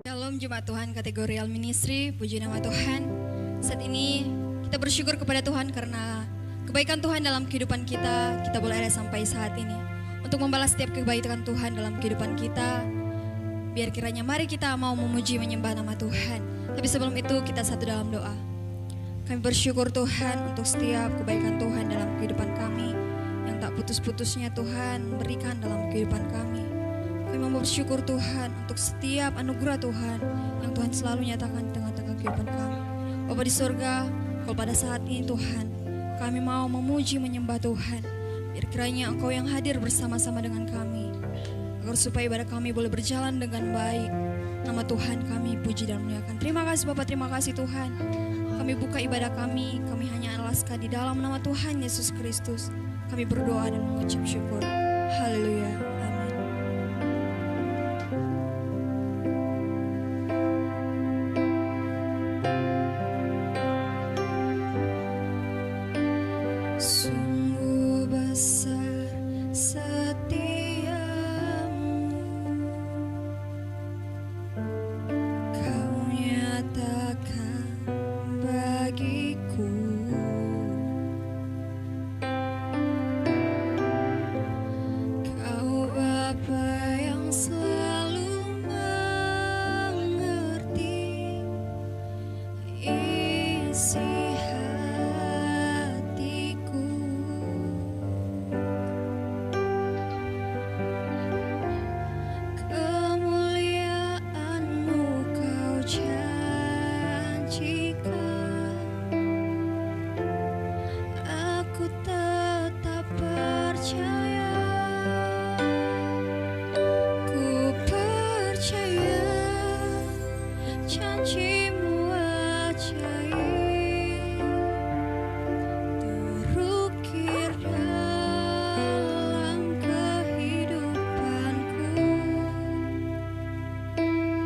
Shalom Jemaat Tuhan kategori Al Ministry, puji nama Tuhan. Saat ini kita bersyukur kepada Tuhan karena kebaikan Tuhan dalam kehidupan kita boleh ada sampai saat ini. Untuk membalas setiap kebaikan Tuhan dalam kehidupan kita, biar kiranya mari kita mau memuji menyembah nama Tuhan. Tapi sebelum itu kita satu dalam doa. Kami bersyukur Tuhan untuk setiap kebaikan Tuhan dalam kehidupan kami, yang tak putus-putusnya Tuhan berikan dalam kehidupan kami. Kami mau bersyukur Tuhan untuk setiap anugerah Tuhan yang Tuhan selalu nyatakan di tengah-tengah kehidupan kami. Bapa di surga, kalau pada saat ini Tuhan, kami mau memuji menyembah Tuhan. Biar kiranya Engkau yang hadir bersama-sama dengan kami, agar supaya ibadah kami boleh berjalan dengan baik. Nama Tuhan kami puji dan muliakan. Terima kasih Bapak, terima kasih Tuhan. Kami buka ibadah kami hanya alaskan di dalam nama Tuhan Yesus Kristus. Kami berdoa dan mengucap syukur. Haleluya. Amin. Sungguh besar setiamu, Kau nyatakan bagiku. Kau Bapa yang selalu mengerti isi hatiku. Kemuliaan-Mu Kau janjikan, aku tetap percaya. Ku percaya janji-Mu ajaib, terukir dalam kehidupanku.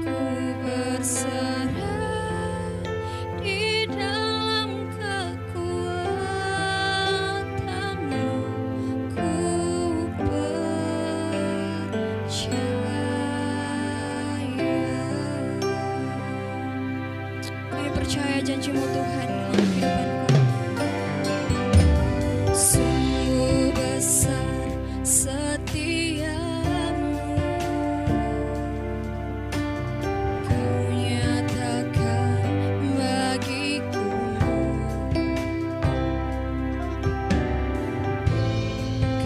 Ku berserah di dalam kekuatan-Mu. Ku kami percaya janji-Mu Tuhan dalam kehidupan kami. Sungguh besar setiamu, Kau nyatakan bagiku.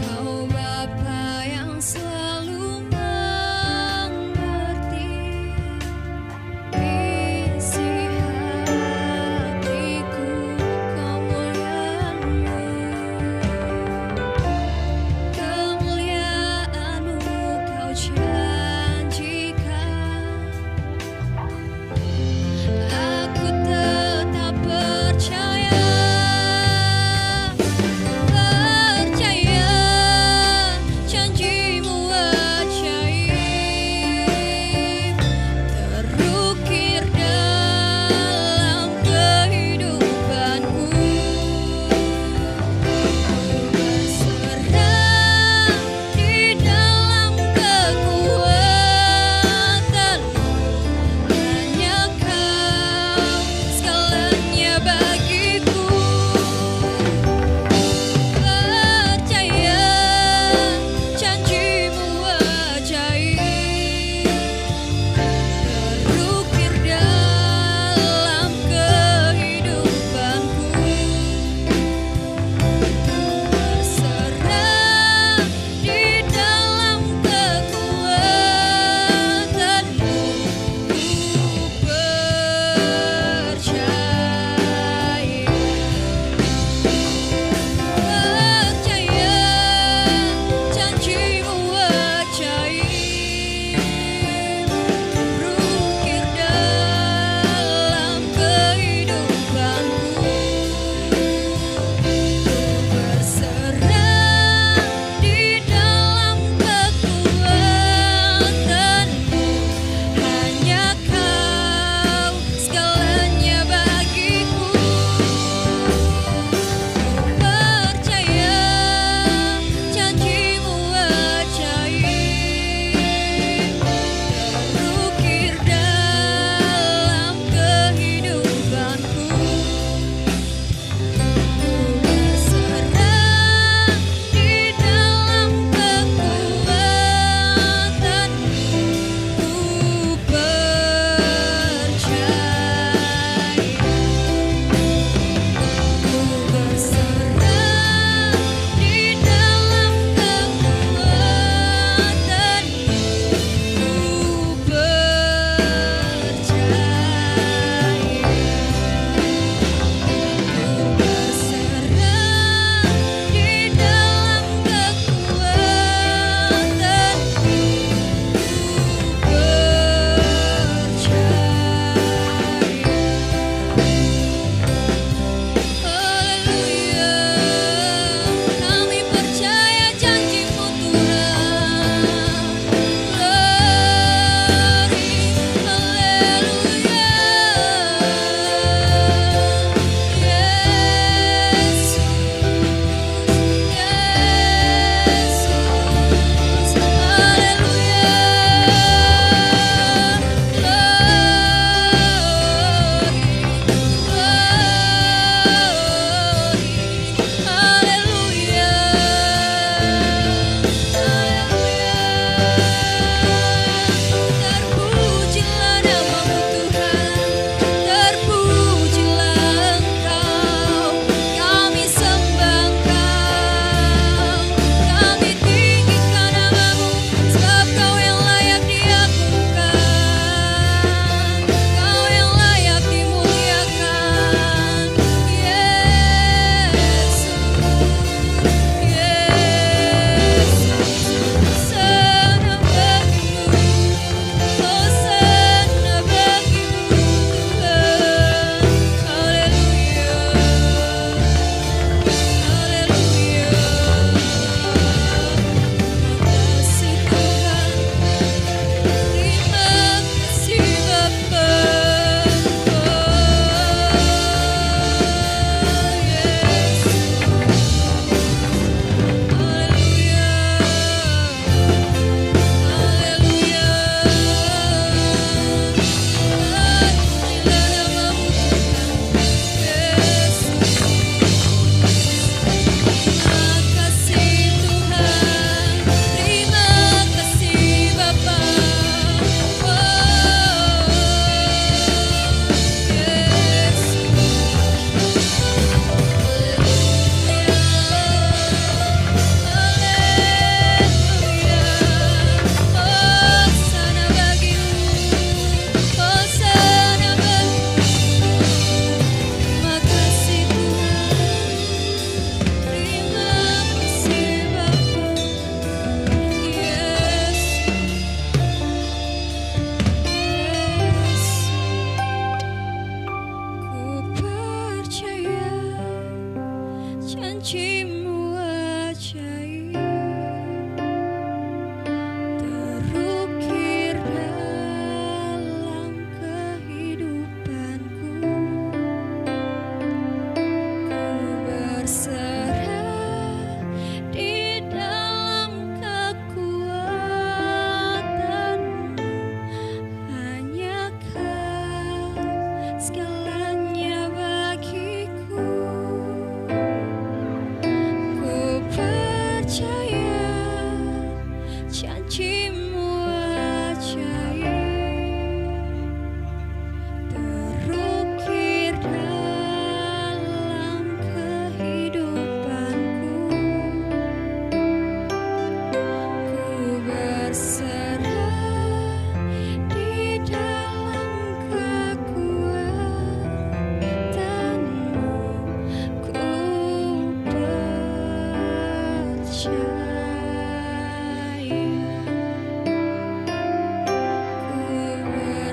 Kau Bapa yang selalu mengerti isi hatiku.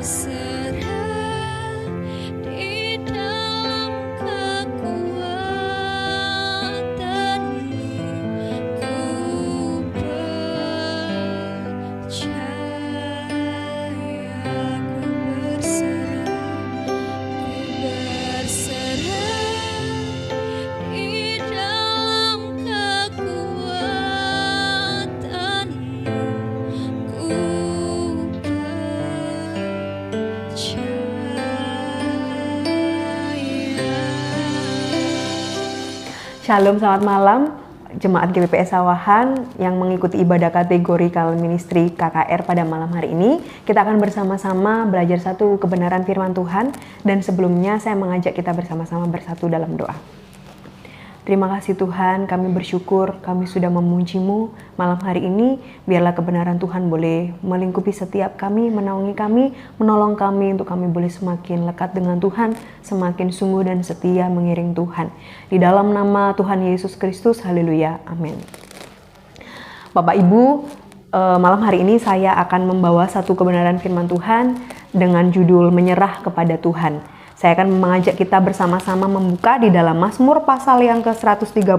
berserah di dalam kekuatan-Mu. Ku percaya, ku berserah di dalam kekuatan-Mu. Ku percaya. Shalom, selamat malam Jemaat GBPS Sawahan yang mengikuti ibadah kategori Kalem Ministry KKR pada malam hari ini. Kita akan bersama-sama belajar satu kebenaran firman Tuhan, dan sebelumnya saya mengajak kita bersama-sama bersatu dalam doa. Terima kasih Tuhan, kami bersyukur kami sudah memuji-Mu malam hari ini. Biarlah kebenaran Tuhan boleh melingkupi setiap kami, menaungi kami, menolong kami untuk kami boleh semakin lekat dengan Tuhan, semakin sungguh dan setia mengiring Tuhan. Di dalam nama Tuhan Yesus Kristus, haleluya, amin. Bapak Ibu, malam hari ini saya akan membawa satu kebenaran firman Tuhan dengan judul menyerah kepada Tuhan. Saya akan mengajak kita bersama-sama membuka di dalam Mazmur pasal yang ke-131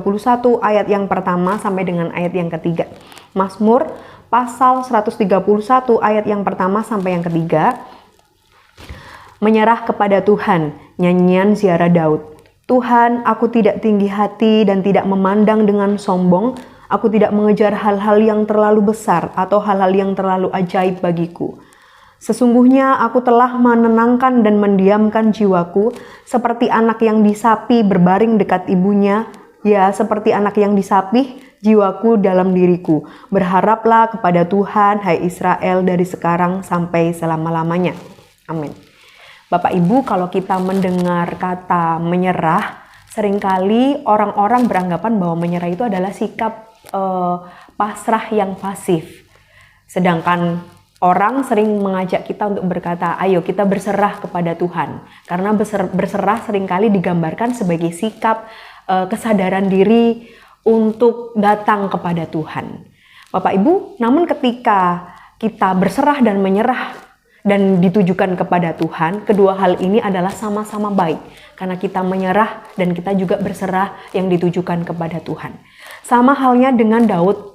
ayat yang pertama sampai dengan ayat yang ketiga. Mazmur pasal 131 ayat yang pertama sampai yang ketiga. Menyerah kepada Tuhan, nyanyian ziarah Daud. Tuhan, aku tidak tinggi hati dan tidak memandang dengan sombong. Aku tidak mengejar hal-hal yang terlalu besar atau hal-hal yang terlalu ajaib bagiku. Sesungguhnya aku telah menenangkan dan mendiamkan jiwaku, seperti anak yang disapi berbaring dekat ibunya. Ya, seperti anak yang disapih, jiwaku dalam diriku. Berharaplah kepada Tuhan, hai Israel, dari sekarang sampai selama-lamanya. Amin. Bapak Ibu, kalau kita mendengar kata menyerah, seringkali orang-orang beranggapan bahwa menyerah itu adalah sikap pasrah yang pasif. Sedangkan orang sering mengajak kita untuk berkata, ayo kita berserah kepada Tuhan. Karena berserah seringkali digambarkan sebagai sikap kesadaran diri untuk datang kepada Tuhan. Bapak Ibu, namun ketika kita berserah dan menyerah dan ditujukan kepada Tuhan, kedua hal ini adalah sama-sama baik. Karena kita menyerah dan kita juga berserah yang ditujukan kepada Tuhan. Sama halnya dengan Daud,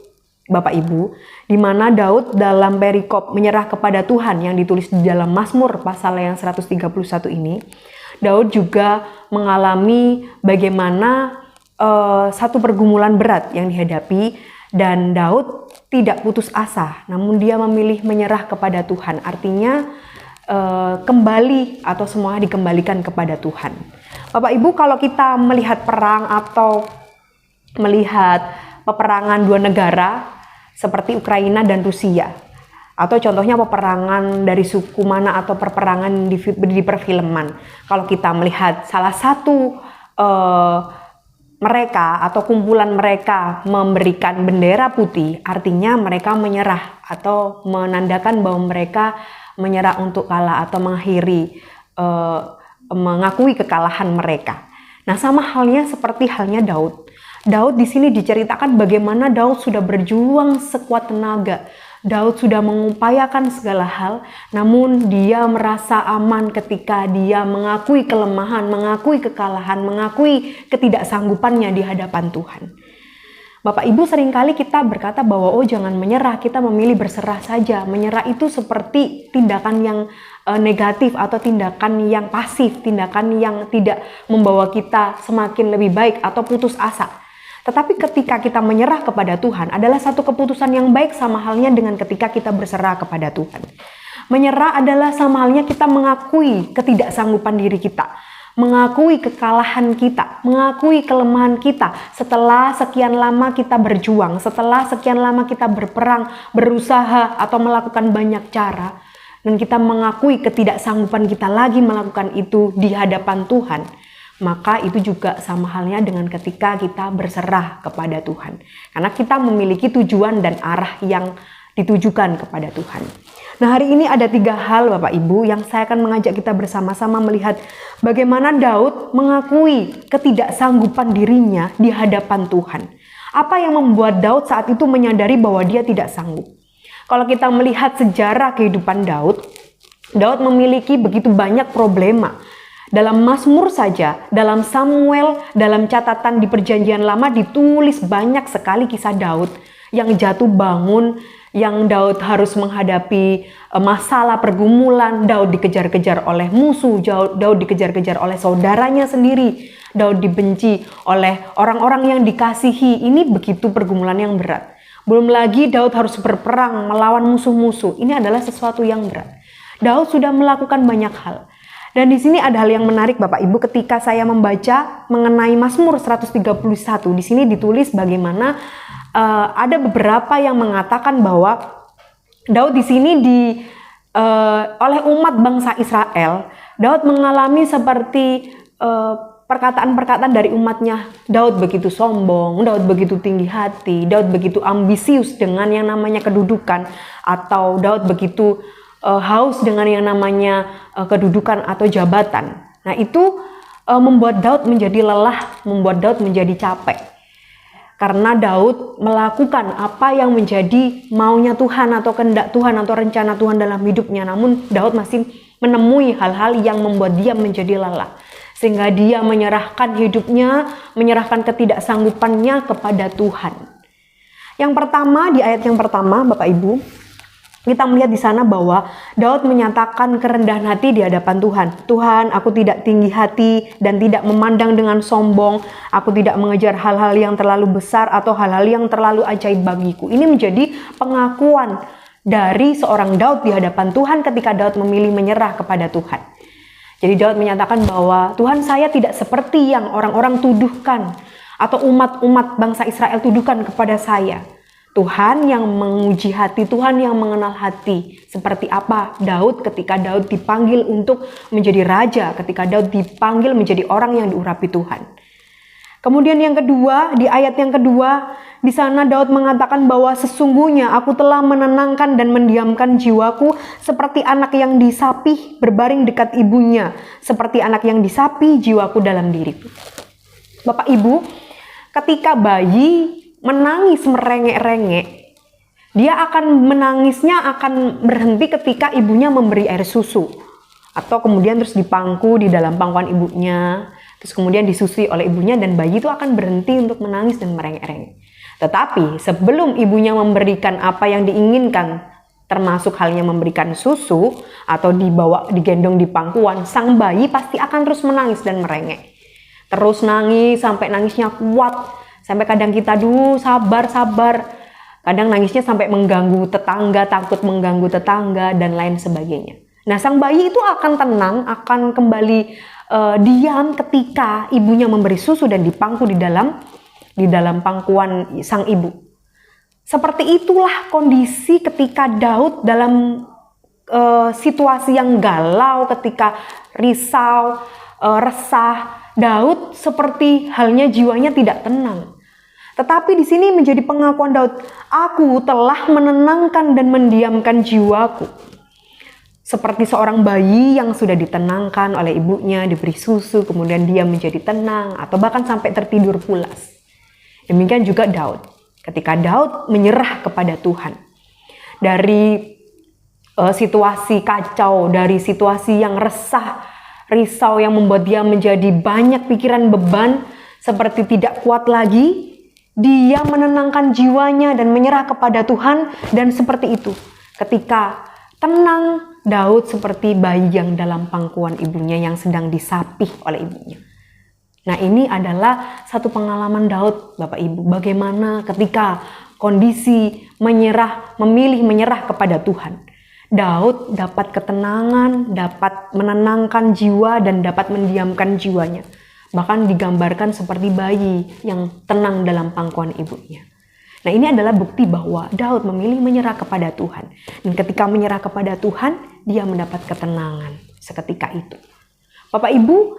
Bapak Ibu, di mana Daud dalam perikop menyerah kepada Tuhan yang ditulis di dalam Mazmur pasal yang 131 ini, Daud juga mengalami bagaimana satu pergumulan berat yang dihadapi, dan Daud tidak putus asa, namun dia memilih menyerah kepada Tuhan. Artinya kembali atau semua dikembalikan kepada Tuhan. Bapak Ibu, kalau kita melihat perang atau melihat peperangan dua negara seperti Ukraina dan Rusia, atau contohnya peperangan dari suku mana atau peperangan di perfilman. Kalau kita melihat salah satu mereka atau kumpulan mereka memberikan bendera putih, artinya mereka menyerah atau menandakan bahwa mereka menyerah untuk kalah atau mengakhiri, mengakui kekalahan mereka. Nah, sama halnya seperti halnya Daud. Daud di sini diceritakan bagaimana Daud sudah berjuang sekuat tenaga. Daud sudah mengupayakan segala hal, namun dia merasa aman ketika dia mengakui kelemahan, mengakui kekalahan, mengakui ketidaksanggupannya di hadapan Tuhan. Bapak Ibu, seringkali kita berkata bahwa jangan menyerah, kita memilih berserah saja. Menyerah itu seperti tindakan yang negatif atau tindakan yang pasif, tindakan yang tidak membawa kita semakin lebih baik atau putus asa. Tetapi ketika kita menyerah kepada Tuhan adalah satu keputusan yang baik, sama halnya dengan ketika kita berserah kepada Tuhan. Menyerah adalah sama halnya kita mengakui ketidaksanggupan diri kita, mengakui kekalahan kita, mengakui kelemahan kita setelah sekian lama kita berjuang, setelah sekian lama kita berperang, berusaha atau melakukan banyak cara, dan kita mengakui ketidaksanggupan kita lagi melakukan itu di hadapan Tuhan. Maka itu juga sama halnya dengan ketika kita berserah kepada Tuhan. Karena kita memiliki tujuan dan arah yang ditujukan kepada Tuhan. Nah, hari ini ada 3 hal Bapak Ibu yang saya akan mengajak kita bersama-sama melihat bagaimana Daud mengakui ketidaksanggupan dirinya di hadapan Tuhan. Apa yang membuat Daud saat itu menyadari bahwa dia tidak sanggup? Kalau kita melihat sejarah kehidupan Daud, Daud memiliki begitu banyak problema. Dalam Mazmur saja, dalam Samuel, dalam catatan di Perjanjian Lama ditulis banyak sekali kisah Daud yang jatuh bangun, yang Daud harus menghadapi masalah pergumulan. Daud dikejar-kejar oleh musuh, Daud dikejar-kejar oleh saudaranya sendiri, Daud dibenci oleh orang-orang yang dikasihi. Ini begitu pergumulan yang berat. Belum lagi Daud harus berperang melawan musuh-musuh. Ini adalah sesuatu yang berat. Daud sudah melakukan banyak hal. Dan di sini ada hal yang menarik Bapak Ibu, ketika saya membaca mengenai Mazmur 131. Di sini ditulis bagaimana ada beberapa yang mengatakan bahwa Daud di sini oleh umat bangsa Israel, Daud mengalami seperti perkataan-perkataan dari umatnya. Daud begitu sombong, Daud begitu tinggi hati, Daud begitu ambisius dengan yang namanya kedudukan, atau Daud begitu haus dengan yang namanya kedudukan atau jabatan. Nah itu membuat Daud menjadi lelah, membuat Daud menjadi capek. Karena Daud melakukan apa yang menjadi maunya Tuhan atau kehendak Tuhan atau rencana Tuhan dalam hidupnya. Namun Daud masih menemui hal-hal yang membuat dia menjadi lelah. Sehingga dia menyerahkan hidupnya, menyerahkan ketidaksanggupannya kepada Tuhan. Yang pertama, di ayat yang pertama Bapak Ibu, kita melihat di sana bahwa Daud menyatakan kerendahan hati di hadapan Tuhan. Tuhan, aku tidak tinggi hati dan tidak memandang dengan sombong. Aku tidak mengejar hal-hal yang terlalu besar atau hal-hal yang terlalu ajaib bagiku. Ini menjadi pengakuan dari seorang Daud di hadapan Tuhan ketika Daud memilih menyerah kepada Tuhan. Jadi Daud menyatakan bahwa Tuhan, saya tidak seperti yang orang-orang tuduhkan atau umat-umat bangsa Israel tuduhkan kepada saya. Tuhan yang menguji hati, Tuhan yang mengenal hati. Seperti apa Daud ketika Daud dipanggil untuk menjadi raja, ketika Daud dipanggil menjadi orang yang diurapi Tuhan. Kemudian yang kedua, di ayat yang kedua, di sana Daud mengatakan bahwa sesungguhnya aku telah menenangkan dan mendiamkan jiwaku seperti anak yang disapih berbaring dekat ibunya, seperti anak yang disapih jiwaku dalam diriku. Bapak Ibu, ketika bayi menangis merengek-rengek, dia akan menangisnya akan berhenti ketika ibunya memberi air susu, atau kemudian terus dipangku di dalam pangkuan ibunya, terus kemudian disusui oleh ibunya, dan bayi itu akan berhenti untuk menangis dan merengek-rengek. Tetapi sebelum ibunya memberikan apa yang diinginkan, termasuk halnya memberikan susu atau digendong di pangkuan, sang bayi pasti akan terus menangis dan merengek. Terus nangis sampai nangisnya kuat. Sampai kadang kita sabar. Kadang nangisnya sampai mengganggu tetangga, takut mengganggu tetangga dan lain sebagainya. Nah, sang bayi itu akan tenang, akan kembali diam ketika ibunya memberi susu dan dipangku di dalam pangkuan sang ibu. Seperti itulah kondisi ketika Daud dalam situasi yang galau, ketika risau, resah. Daud seperti halnya jiwanya tidak tenang. Tetapi di sini menjadi pengakuan Daud, aku telah menenangkan dan mendiamkan jiwaku. Seperti seorang bayi yang sudah ditenangkan oleh ibunya, diberi susu, kemudian dia menjadi tenang, atau bahkan sampai tertidur pulas. Demikian juga Daud. Ketika Daud menyerah kepada Tuhan, dari situasi kacau, dari situasi yang resah, risau yang membuat dia menjadi banyak pikiran beban, seperti tidak kuat lagi, dia menenangkan jiwanya dan menyerah kepada Tuhan. Dan seperti itu, ketika tenang, Daud seperti bayi yang dalam pangkuan ibunya yang sedang disapih oleh ibunya. Nah, ini adalah satu pengalaman Daud, Bapak Ibu, bagaimana ketika kondisi memilih menyerah kepada Tuhan. Daud dapat ketenangan, dapat menenangkan jiwa dan dapat mendiamkan jiwanya. Bahkan digambarkan seperti bayi yang tenang dalam pangkuan ibunya. Nah, ini adalah bukti bahwa Daud memilih menyerah kepada Tuhan. Dan ketika menyerah kepada Tuhan, dia mendapat ketenangan seketika itu. Bapak Ibu,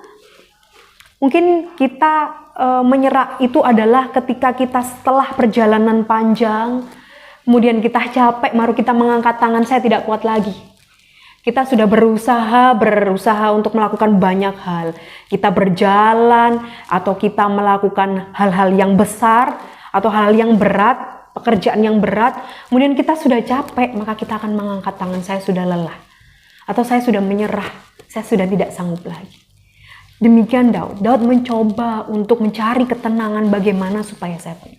mungkin kita menyerah itu adalah ketika kita setelah perjalanan panjang, kemudian kita capek, baru kita mengangkat tangan, saya tidak kuat lagi. Kita sudah berusaha untuk melakukan banyak hal. Kita berjalan atau kita melakukan hal-hal yang besar atau hal yang berat, pekerjaan yang berat. Kemudian kita sudah capek, maka kita akan mengangkat tangan, saya sudah lelah. Atau saya sudah menyerah, saya sudah tidak sanggup lagi. Demikian Daud. Daud mencoba untuk mencari ketenangan bagaimana supaya saya tenang.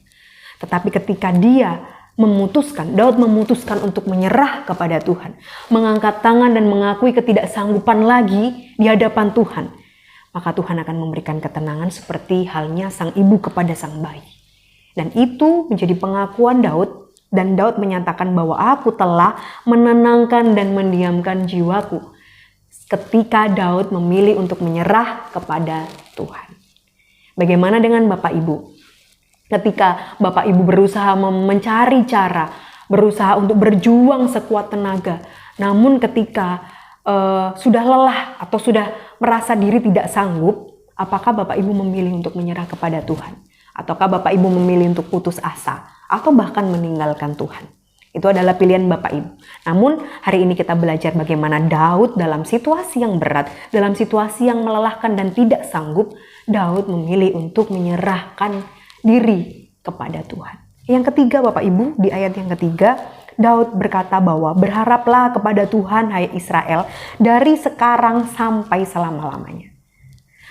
Tetapi ketika Daud memutuskan untuk menyerah kepada Tuhan, mengangkat tangan dan mengakui ketidaksanggupan lagi di hadapan Tuhan, maka Tuhan akan memberikan ketenangan seperti halnya sang ibu kepada sang bayi. Dan itu menjadi pengakuan Daud, dan Daud menyatakan bahwa aku telah menenangkan dan mendiamkan jiwaku ketika Daud memilih untuk menyerah kepada Tuhan. Bagaimana dengan Bapak Ibu? Ketika Bapak Ibu berusaha mencari cara, berusaha untuk berjuang sekuat tenaga, namun ketika sudah lelah atau sudah merasa diri tidak sanggup, apakah Bapak Ibu memilih untuk menyerah kepada Tuhan? Ataukah Bapak Ibu memilih untuk putus asa atau bahkan meninggalkan Tuhan? Itu adalah pilihan Bapak Ibu. Namun hari ini kita belajar bagaimana Daud dalam situasi yang berat, dalam situasi yang melelahkan dan tidak sanggup, Daud memilih untuk menyerahkan diri kepada Tuhan. Yang ketiga Bapak Ibu, di ayat yang ketiga, Daud berkata bahwa berharaplah kepada Tuhan hai Israel dari sekarang sampai selama-lamanya.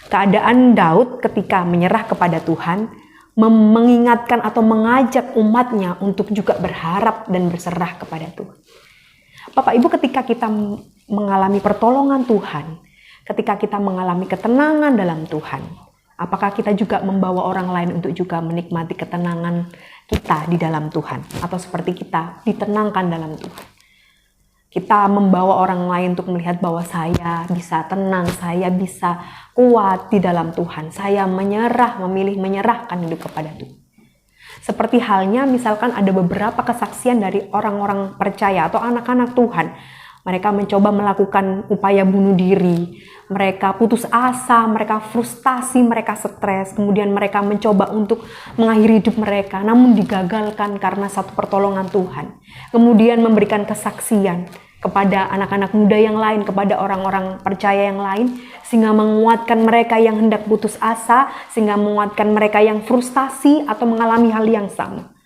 Keadaan Daud ketika menyerah kepada Tuhan mengingatkan atau mengajak umatnya untuk juga berharap dan berserah kepada Tuhan. Bapak Ibu, ketika kita mengalami pertolongan Tuhan, ketika kita mengalami ketenangan dalam Tuhan, apakah kita juga membawa orang lain untuk juga menikmati ketenangan kita di dalam Tuhan? Atau seperti kita ditenangkan dalam Tuhan? Kita membawa orang lain untuk melihat bahwa saya bisa tenang, saya bisa kuat di dalam Tuhan. Saya memilih menyerahkan hidup kepada Tuhan. Seperti halnya misalkan ada beberapa kesaksian dari orang-orang percaya atau anak-anak Tuhan. Mereka mencoba melakukan upaya bunuh diri, mereka putus asa, mereka frustasi, mereka stres, kemudian mereka mencoba untuk mengakhiri hidup mereka, namun digagalkan karena satu pertolongan Tuhan. Kemudian memberikan kesaksian kepada anak-anak muda yang lain, kepada orang-orang percaya yang lain, sehingga menguatkan mereka yang hendak putus asa, sehingga menguatkan mereka yang frustasi atau mengalami hal yang sama.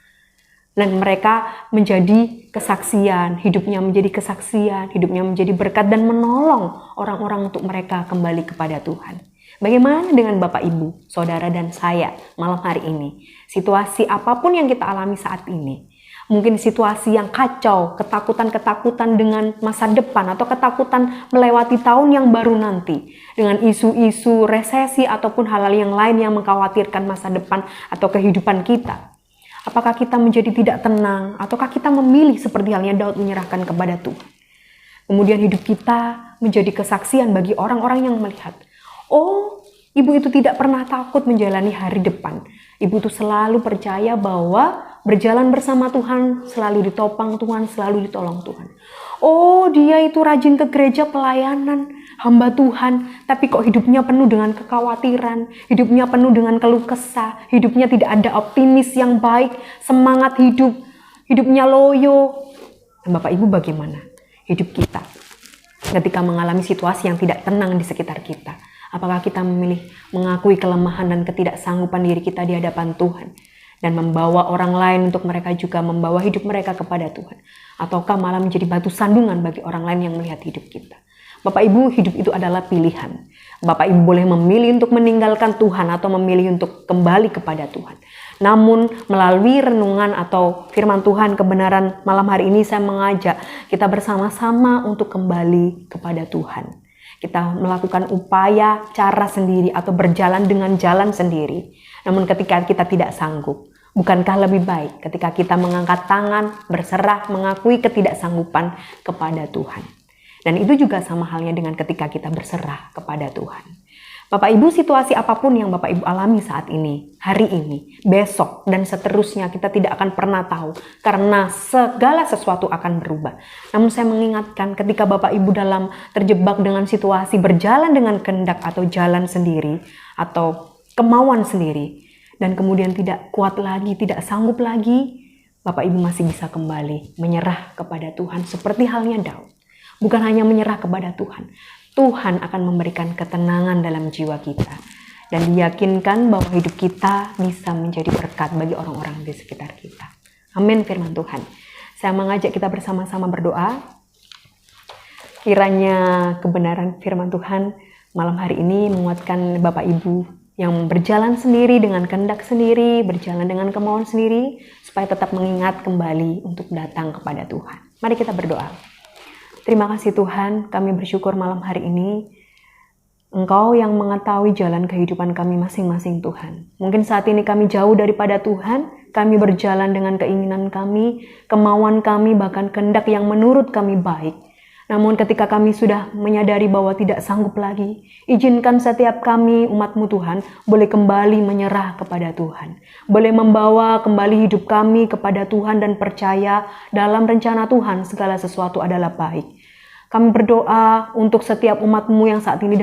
Dan mereka menjadi kesaksian, hidupnya menjadi kesaksian, hidupnya menjadi berkat dan menolong orang-orang untuk mereka kembali kepada Tuhan. Bagaimana dengan Bapak Ibu, Saudara dan saya malam hari ini? Situasi apapun yang kita alami saat ini, mungkin situasi yang kacau, ketakutan-ketakutan dengan masa depan atau ketakutan melewati tahun yang baru nanti, dengan isu-isu resesi ataupun hal-hal yang lain yang mengkhawatirkan masa depan atau kehidupan kita. Apakah kita menjadi tidak tenang, ataukah kita memilih seperti halnya Daud menyerahkan kepada Tuhan? Kemudian hidup kita menjadi kesaksian bagi orang-orang yang melihat, oh, ibu itu tidak pernah takut menjalani hari depan. Ibu itu selalu percaya bahwa berjalan bersama Tuhan, selalu ditopang Tuhan, selalu ditolong Tuhan. Oh, dia itu rajin ke gereja pelayanan, hamba Tuhan, tapi kok hidupnya penuh dengan kekhawatiran, hidupnya penuh dengan keluh kesah, hidupnya tidak ada optimis yang baik, semangat hidup, hidupnya loyo. Dan Bapak Ibu, bagaimana hidup kita ketika mengalami situasi yang tidak tenang di sekitar kita? Apakah kita memilih mengakui kelemahan dan ketidaksanggupan diri kita di hadapan Tuhan dan membawa orang lain untuk mereka juga membawa hidup mereka kepada Tuhan? Ataukah malah menjadi batu sandungan bagi orang lain yang melihat hidup kita? Bapak Ibu, hidup itu adalah pilihan. Bapak Ibu boleh memilih untuk meninggalkan Tuhan atau memilih untuk kembali kepada Tuhan. Namun melalui renungan atau firman Tuhan kebenaran malam hari ini, saya mengajak kita bersama-sama untuk kembali kepada Tuhan. Kita melakukan upaya cara sendiri atau berjalan dengan jalan sendiri. Namun ketika kita tidak sanggup, bukankah lebih baik ketika kita mengangkat tangan, berserah, mengakui ketidaksanggupan kepada Tuhan? Dan itu juga sama halnya dengan ketika kita berserah kepada Tuhan. Bapak Ibu, situasi apapun yang Bapak Ibu alami saat ini, hari ini, besok, dan seterusnya, kita tidak akan pernah tahu karena segala sesuatu akan berubah. Namun saya mengingatkan ketika Bapak Ibu terjebak dengan situasi berjalan dengan kehendak atau jalan sendiri atau kemauan sendiri, dan kemudian tidak kuat lagi, tidak sanggup lagi, Bapak Ibu masih bisa kembali menyerah kepada Tuhan seperti halnya Daud. Bukan hanya menyerah kepada Tuhan, Tuhan akan memberikan ketenangan dalam jiwa kita dan diyakinkan bahwa hidup kita bisa menjadi berkat bagi orang-orang di sekitar kita. Amin firman Tuhan. Saya mengajak kita bersama-sama berdoa. Kiranya kebenaran firman Tuhan malam hari ini menguatkan Bapak Ibu yang berjalan sendiri dengan kehendak sendiri, berjalan dengan kemauan sendiri, supaya tetap mengingat kembali untuk datang kepada Tuhan. Mari kita berdoa. Terima kasih Tuhan, kami bersyukur malam hari ini Engkau yang mengetahui jalan kehidupan kami masing-masing Tuhan. Mungkin saat ini kami jauh daripada Tuhan, kami berjalan dengan keinginan kami, kemauan kami, bahkan kehendak yang menurut kami baik. Namun ketika kami sudah menyadari bahwa tidak sanggup lagi, izinkan setiap kami umat-Mu Tuhan boleh kembali menyerah kepada Tuhan. Boleh membawa kembali hidup kami kepada Tuhan dan percaya dalam rencana Tuhan segala sesuatu adalah baik. Kami berdoa untuk setiap umat-Mu yang saat ini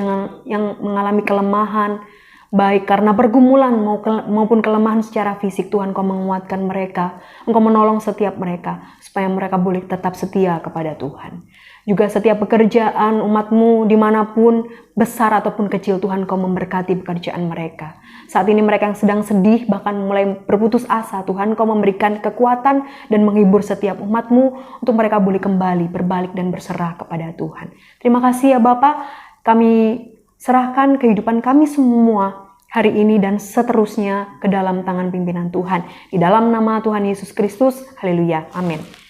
yang mengalami kelemahan, baik karena pergumulan maupun kelemahan secara fisik. Tuhan, Kau menguatkan mereka, Engkau menolong setiap mereka, supaya mereka boleh tetap setia kepada Tuhan. Juga setiap pekerjaan umat-Mu dimanapun, besar ataupun kecil, Tuhan Kau memberkati pekerjaan mereka. Saat ini mereka yang sedang sedih, bahkan mulai berputus asa, Tuhan Kau memberikan kekuatan dan menghibur setiap umat-Mu untuk mereka boleh kembali berbalik dan berserah kepada Tuhan. Terima kasih ya Bapa, kami serahkan kehidupan kami semua hari ini dan seterusnya ke dalam tangan pimpinan Tuhan. Di dalam nama Tuhan Yesus Kristus, haleluya, amin.